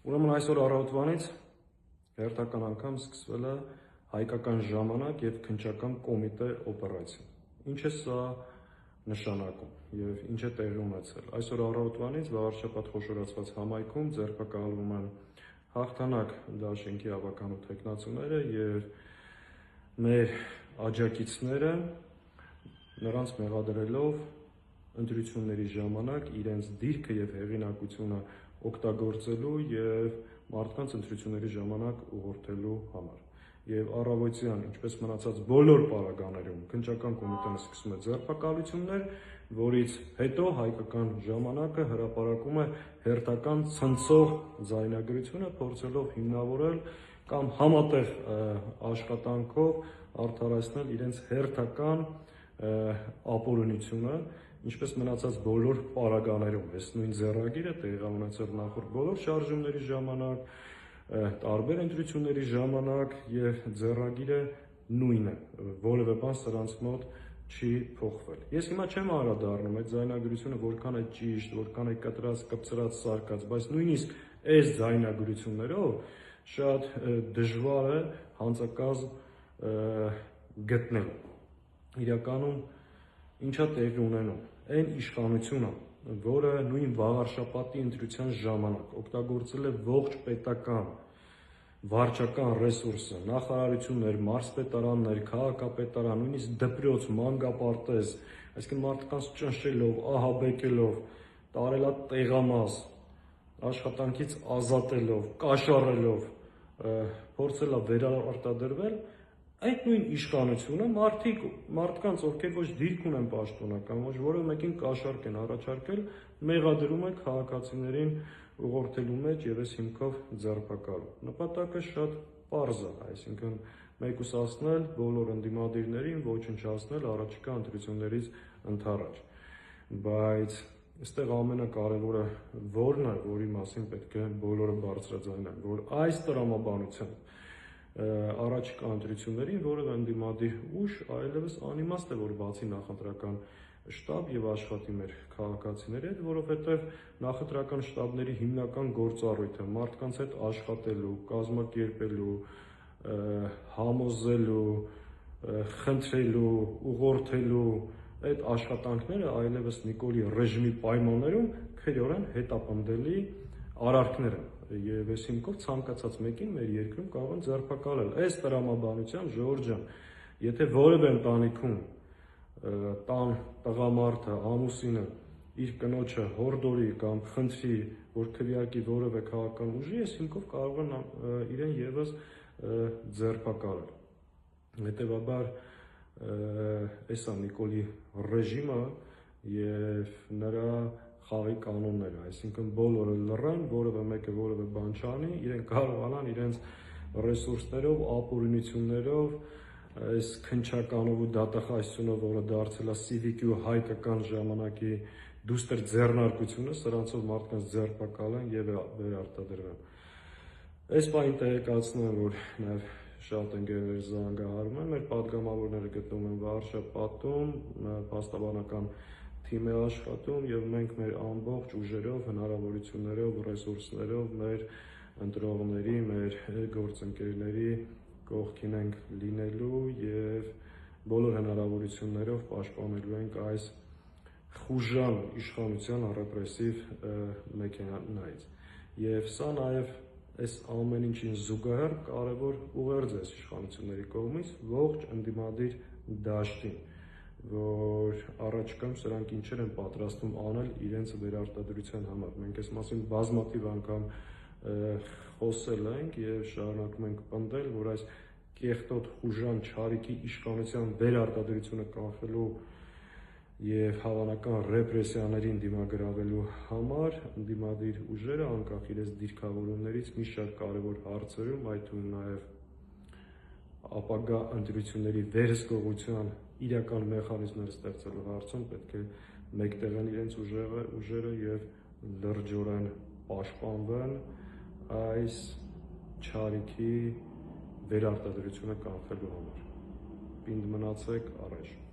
Ուրեմն այսօր առավոտվանից հերթական անգամ սկսվել է հայկական ժամանակ և քննչական կոմիտե օպերացիա։ Ինչ է սա նշանակում և ինչ է տեղի ունեցել։ Այսօր առավոտվանից վաղարշաբաթ խոշորացված համայնքում ձերբակալվում են Հաղթանակ դաշինքի ավականու թեկնածուները և մեր աջակիցները նրանց մեղադրելով ընտրությունների ժամանակ իրենց դիրքը և հեղինակությունը օգտագործելու և մարդկանց ընտրությունների ժամանակ ուղղորդելու համար։ Եվ առավոտյան, ինչպես մնացած բոլոր պարագաներում, քննչական կոմիտեն սկսում է ձերբակալություններ, որից հետո հայկական ժամանակը հրապարակում է հերթական ցնցող ձայնագրությունը, փորձելով հիմնավորել կամ համատեղ աշխատանքով արդարացնել իրենց հերթական ապօրինությունը, ինչպես մնացած բոլոր պարագաներում։ Այս նույն ձեռագիրը տեղի է ունեցել նախորդ բոլոր շարժումների ժամանակ, տարբեր ընտրությունների ժամանակ և ձեռագիրը նույնն է, որևէ բան սրանց մոտ չի փոխվել։ Ես հիմա չեմ անդրադառնում այդ ձայնագրությունը որքան է ճիշտ, որքան է կտրած, կպցրած, սարկած, բայց նույնիսկ այս ձայնագրություններով շատ դժվար է հանցակազմ գտնել։ Իրականում ինչա տեղի ունենում։ Այն իշխանությունը, որը նույն վաղարշաբաթի ընտրության ժամանակ օգտագործել է ողջ պետական վարչական ռեսուրսը, նախարարություններ, մարզպետարաններ, քաղաքապետարան, նույնիսկ դպրոց, մանկապարտեզ, այսինքն մարդկանց ճնշելով, ահաբեկելով, տարել է տեղամաս, աշխատանքից ազատելով, կաշառելով, փորձել է վերարտադրվել, այդ նույն իշխանությունը մարդկանց, ովքեր ոչ դիրք ունեն պաշտոնական, ոչ որևէ մեկին կաշառք են առաջարկել, մեղադրում է քաղաքացիներին ուղղորդելու մեջ և այս հիմքով ձերբակալում։ Նպատակը շատ պարզ է, այսինքն մեկուսացնել բոլոր ընդդիմադիրներին, ոչնչացնել առաջիկա ընտրություններից ընդառաջ։ Բայց այստեղ ամենակարևորը որն է, որի մասին պետք է բոլորը բարձրաձայնեն, որ այս տրամաբանությամբ առաջիկա ընտրություններին որևէ ընդդիմադիր ուժ այլևս անիմաստ է, որ բացի նախընտրական շտաբ և աշխատի մեր քաղաքացիների հետ, որովհետև նախընտրական շտաբների հիմնական գործառույթը մարդկանց հետ աշխատելու, կազմակերպելու, համոզելու, խնդրելու, ուղղորդելու այդ աշխատանքները այլևս Նիկոլի ռեժիմի պայմաններում քրեորեն հետապնդելի արարքներ են, և այս հիմքով ցանկացած մեկին մեր երկրում կարող են ձերբակալել։ Այս տրամաբանությամբ, Ժողովուրդ ջան, եթե որևէ ընտանիքում տան տղամարդը, ամուսինը իր կնոջը հորդորի կամ խնդրի, որ քվեարկի որևէ քաղաքական ուժի, այս հիմքով կարող են իրեն ևս ձերբակալել։ Հետևաբար այս է Նիկոլի ռեժիմը և նրա խաղի կանոնները, այսինքն բոլորը լռեն, որևէ մեկը որևէ բան չանի, իրենք կարողանան իրենց ռեսուրսներով, ապօրինություններով, այս քննչականով ու դատախազությունով, որը դարձել է Սիվիկի ու հայկական ժամանակի դուստր ձեռնարկությունը, սրանցով մարդկանց ձերբակալեն և վերարտադրվեն։ Այս պահին տեղեկացնում եմ, որ նաև շատ ընկերներ զանգահարում են, մեր պատգամավորները գտնվում են վարշապատում, փաստաբանական թիմ է աշխատում և մենք մեր ամբողջ ուժերով, հնարավորություններով, ռեսուրսներով մեր ընտրողների, մեր գործընկերների կողքին ենք լինելու և բոլոր հնարավորություններով պաշտպանելու ենք այս խուժան իշխանության ռեպրեսիվ մեքենայից։ Եվ սա նաև այս ամեն ինչին զուգահեռ կարևոր ուղերձ է իշխանությունների կողմից ողջ ընդդիմադիր դաշտին, որ առաջիկայում սրանք ինչեր են պատրաստվում անել իրենց վերարտադրության համար։ Մենք այս մասին բազմաթիվ անգամ խոսել ենք և շարունակում ենք պնդել, որ այս կեղտոտ խուժան չարիքի իշխանության վերարտադրությունը կանխելու և հավանական ռեպրեսիաներին դիմագրավելու համար ընդդիմադիր ուժերը անկախ իրենց դիրքավորումներից մի շարք կարևոր հարցերում, այդ թվում նաև ապագա ընտրությունների վերահսկողության իրական մեխանիզմներ ստեղծելու հարցում պետք է մեկտեղեն իրենց ուժերը և լրջորեն պաշտպանվեն այս չարիքի վերարտադրությունը կանխելու համար։ Պինդ մնացեք, առաջ։